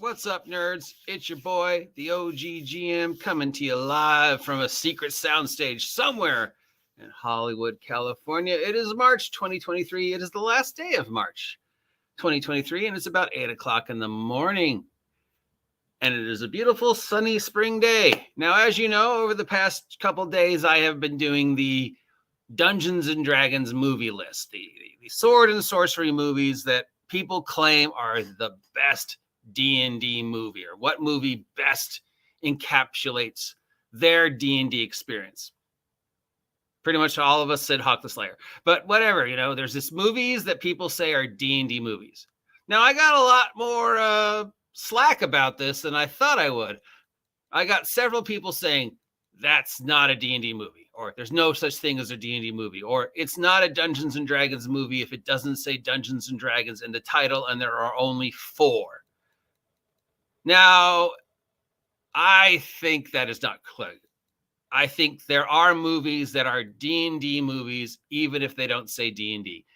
What's up, nerds? It's your boy, the OG GM, coming to you live from a secret soundstage somewhere in Hollywood, California. It is March 2023. It is the last day of March 2023, and it's about 8 o'clock in the morning. And it is a beautiful, sunny spring day. Now, as you know, over the past couple days, I have been doing the Dungeons and Dragons movie list, the sword and sorcery movies that people claim are the best D&D movie, or what movie best encapsulates their D&D experience. Pretty much all of us said Hawk the Slayer, but whatever, there's this movies that people say are D&D movies. Now, I got a lot more slack about this than I thought I would. I got several people saying that's not a D&D movie, or there's no such thing as a D&D movie, or it's not a Dungeons and Dragons movie if it doesn't say Dungeons and Dragons in the title and there are only 4. Now, I think that is not clear. I think there are movies that are D&D movies, even if they don't say D&D.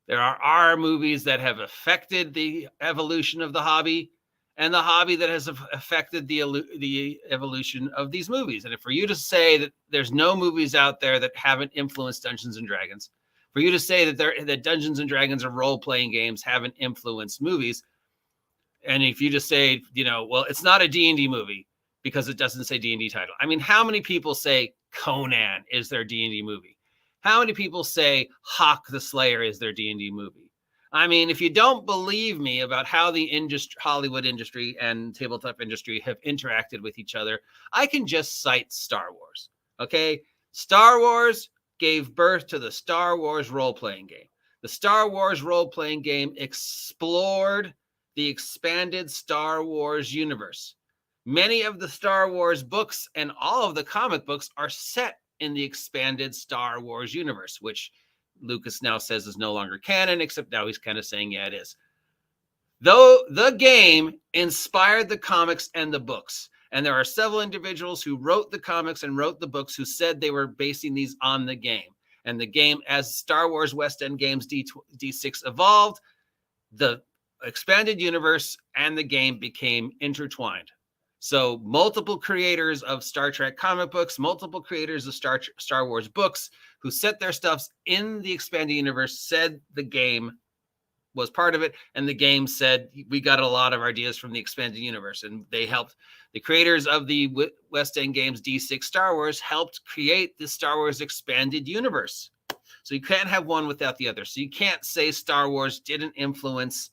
There are movies that have affected the evolution of the hobby, and the hobby that has affected the evolution of these movies. And for you to say that there's no movies out there that haven't influenced Dungeons and Dragons, for you to say that Dungeons and Dragons or role-playing games haven't influenced movies, and if you just say, well, it's not a D&D movie because it doesn't say D&D title. I mean, how many people say Conan is their D&D movie? How many people say Hawk the Slayer is their D&D movie? I mean, if you don't believe me about how the Hollywood industry and tabletop industry have interacted with each other, I can just cite Star Wars. Okay? Star Wars gave birth to the Star Wars role-playing game. The Star Wars role-playing game explored the expanded Star Wars universe. Many of the Star Wars books and all of the comic books are set in the expanded Star Wars universe, which Lucas now says is no longer canon, except now he's kind of saying, yeah, it is. Though the game inspired the comics and the books, and there are several individuals who wrote the comics and wrote the books who said they were basing these on the game. And the game, as Star Wars West End Games D6 evolved, the expanded universe and the game became intertwined. So multiple creators of Star Trek comic books, multiple creators of Star Wars books who set their stuffs in the expanded universe said the game was part of it. And the game said, we got a lot of ideas from the expanded universe. And they helped, the creators of the West End Games D6 Star Wars helped create the Star Wars expanded universe. So you can't have one without the other. So you can't say Star Wars didn't influence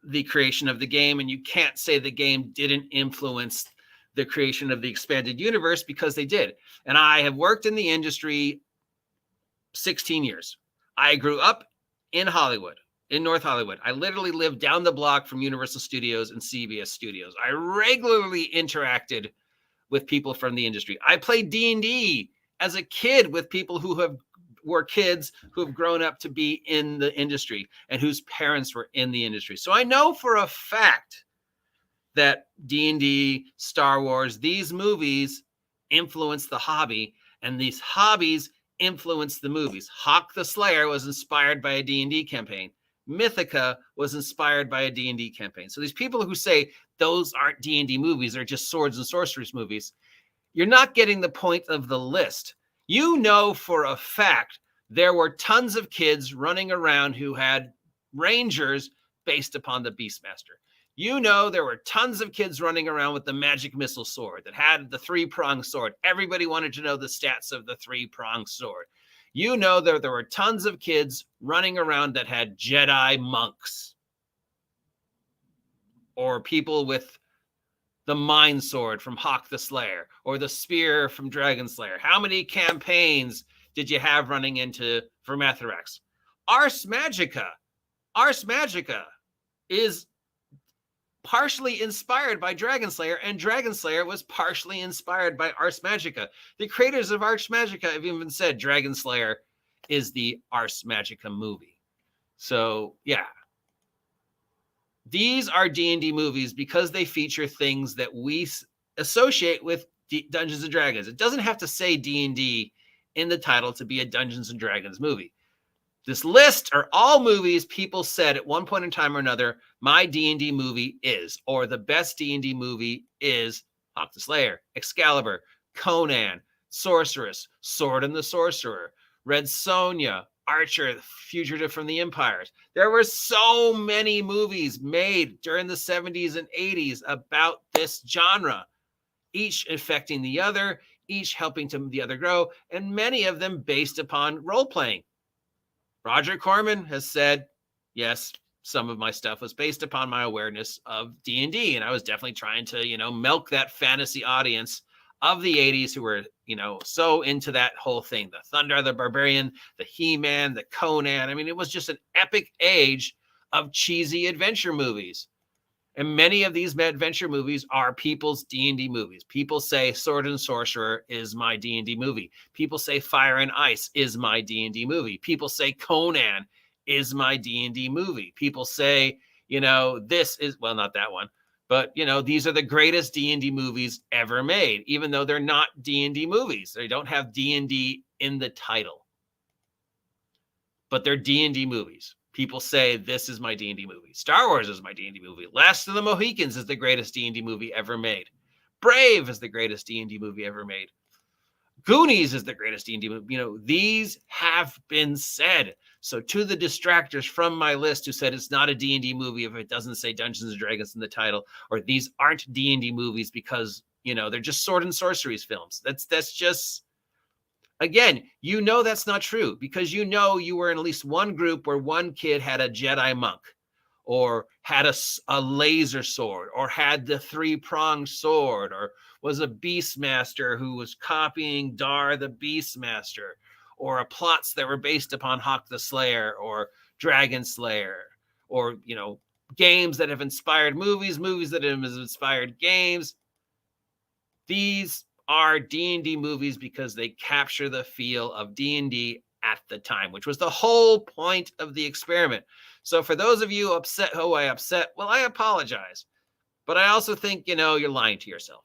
the creation of the game, and you can't say the game didn't influence the creation of the expanded universe, because they did. And I have worked in the industry 16 years. I grew up in Hollywood, in North Hollywood. I literally lived down the block from Universal Studios and CBS Studios. I regularly interacted with people from the industry. I played D&D as a kid with people who were kids who have grown up to be in the industry and whose parents were in the industry. So I know for a fact that D&D, Star Wars, these movies influenced the hobby, and these hobbies influenced the movies. Hawk the Slayer was inspired by a D&D campaign. Mythica was inspired by a D&D campaign. So these people who say those aren't D&D movies, they're just swords and sorceries movies, you're not getting the point of the list. You know for a fact there were tons of kids running around who had Rangers based upon the Beastmaster. You know there were tons of kids running around with the magic missile sword that had the 3-pronged sword. Everybody wanted to know the stats of the 3-pronged sword. You know there were tons of kids running around that had Jedi monks, or people with the Mind Sword from Hawk the Slayer, or the Spear from Dragon Slayer. How many campaigns did you have running into for Methrax? Ars Magica is partially inspired by Dragon Slayer, and Dragon Slayer was partially inspired by Ars Magica. The creators of Ars Magica have even said Dragon Slayer is the Ars Magica movie. So, yeah. These are D&D movies because they feature things that we associate with Dungeons and Dragons. It doesn't have to say D&D in the title to be a Dungeons and Dragons movie. This list are all movies people said at one point in time or another, my D&D movie is, or the best D&D movie is Hawk the Slayer, Excalibur, Conan, Sorceress, Sword and the Sorcerer, Red Sonja, Archer, Fugitive from the Empires. There were so many movies made during the 70s and 80s about this genre, each affecting the other, each helping the other grow, and many of them based upon role-playing. Roger Corman has said, yes, some of my stuff was based upon my awareness of D&D, and I was definitely trying to, milk that fantasy audience of the 80s who were, so into that whole thing. The Thunder the Barbarian, the He-Man, the Conan. I mean, it was just an epic age of cheesy adventure movies. And many of these adventure movies are people's D&D movies. People say Sword and Sorcerer is my D&D movie. People say Fire and Ice is my D&D movie. People say Conan is my D&D movie. People say, this is, well, not that one, but, these are the greatest D&D movies ever made, even though they're not D&D movies. They don't have D&D in the title, but they're D&D movies. People say this is my D&D movie. Star Wars is my D&D movie. Last of the Mohicans is the greatest D&D movie ever made. Brave is the greatest D&D movie ever made. Goonies is the greatest D&D movie. These have been said. So to the distractors from my list who said it's not a D&D movie if it doesn't say Dungeons and Dragons in the title, or these aren't D&D movies because, they're just sword and sorceries films. That's just... Again, that's not true because you were in at least one group where one kid had a Jedi monk or had a laser sword or had the three-pronged sword or was a Beastmaster who was copying Dar the Beastmaster or plots that were based upon Hawk the Slayer or Dragon Slayer or, games that have inspired movies that have inspired games. These are D&D movies because they capture the feel of D&D at the time, which was the whole point of the experiment. So for those of you who I upset, well, I apologize. But I also think, you're lying to yourself.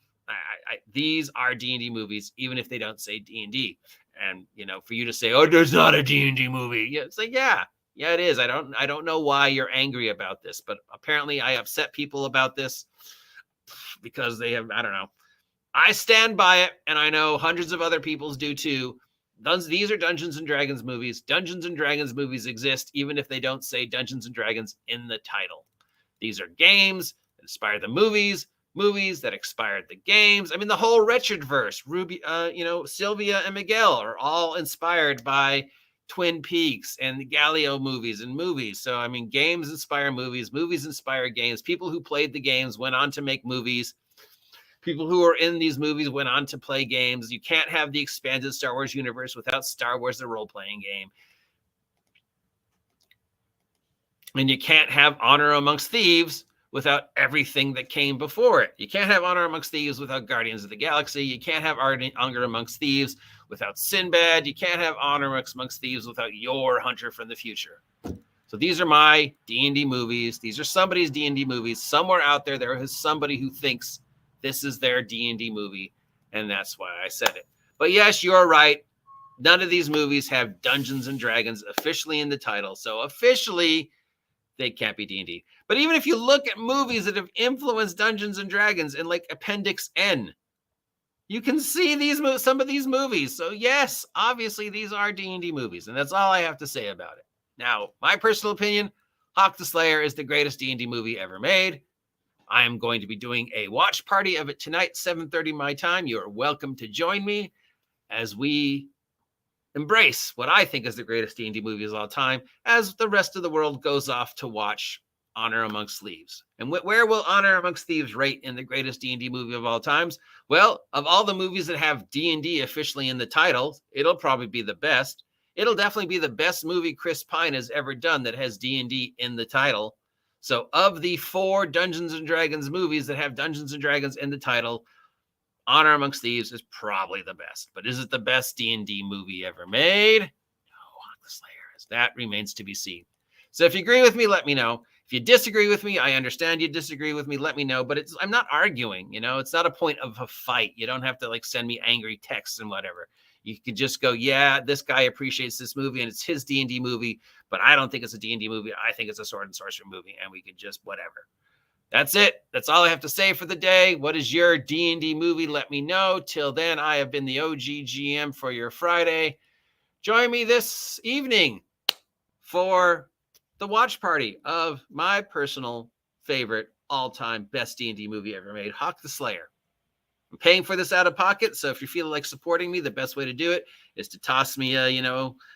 These are D&D movies, even if they don't say D&D. And, for you to say, oh, there's not a D&D movie. Yeah, it's like, yeah, it is. I don't know why you're angry about this, but apparently I upset people about this because they have, I don't know. I stand by it, and I know hundreds of other people do too. These are Dungeons and Dragons movies. Dungeons and Dragons movies exist even if they don't say Dungeons and Dragons in the title. These are games that inspired the movies that inspired the games. I mean, the whole Wretchedverse, Sylvia and Miguel are all inspired by Twin Peaks and the Galileo movies and movies. So, I mean, games inspire movies inspire games. People who played the games went on to make movies. People who are in these movies went on to play games. You can't have the expanded Star Wars universe without Star Wars, the role-playing game. And you can't have Honor Amongst Thieves without everything that came before it. You can't have Honor Amongst Thieves without Guardians of the Galaxy. You can't have Honor Amongst Thieves without Sinbad. You can't have Honor Amongst Thieves without your Hunter from the Future. So these are my D&D movies. These are somebody's D&D movies. Somewhere out there is somebody who thinks this is their D&D movie, and that's why I said it. But yes, you're right. None of these movies have Dungeons and Dragons officially in the title. So officially, they can't be D&D. But even if you look at movies that have influenced Dungeons and Dragons in like Appendix N, you can see some of these movies. So yes, obviously these are D&D movies, and that's all I have to say about it. Now, my personal opinion, Hawk the Slayer is the greatest D&D movie ever made. I am going to be doing a watch party of it tonight, 7:30 my time. You are welcome to join me as we embrace what I think is the greatest D&D movie of all time, as the rest of the world goes off to watch Honor Amongst Thieves. And where will Honor Amongst Thieves rate in the greatest D&D movie of all times? Well, of all the movies that have D&D officially in the title, it'll probably be the best. It'll definitely be the best movie Chris Pine has ever done that has D&D in the title. So of the 4 Dungeons and Dragons movies that have Dungeons and Dragons in the title, Honor Amongst Thieves is probably the best. But is it the best D&D movie ever made? No, Hawk the Slayer is. That remains to be seen. So if you agree with me, let me know. If you disagree with me, I understand you disagree with me, let me know. But I'm not arguing, it's not a point of a fight. You don't have to send me angry texts and whatever. You could just go, yeah, this guy appreciates this movie and it's his D&D movie, but I don't think it's a D&D movie. I think it's a sword and sorcery movie, and we could just whatever. That's it. That's all I have to say for the day. What is your D&D movie? Let me know. Till then, I have been the OG GM for your Friday. Join me this evening for the watch party of my personal favorite all-time best D&D movie ever made, Hawk the Slayer. I'm paying for this out of pocket, so if you feel like supporting me, the best way to do it is to toss me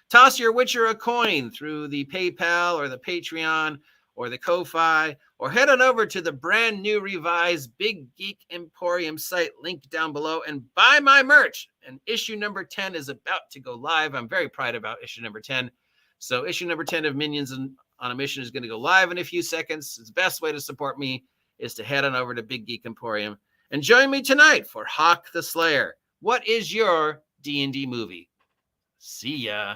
toss your Witcher a coin through the PayPal or the Patreon or the Ko-Fi, or head on over to the brand new revised Big Geek Emporium site, linked down below, and buy my merch. And issue number 10 is about to go live. I'm very proud about issue number 10. So issue number 10 of Minions on a Mission is going to go live in a few seconds. The best way to support me is to head on over to Big Geek Emporium and join me tonight for Hawk the Slayer. What is your D&D movie? See ya.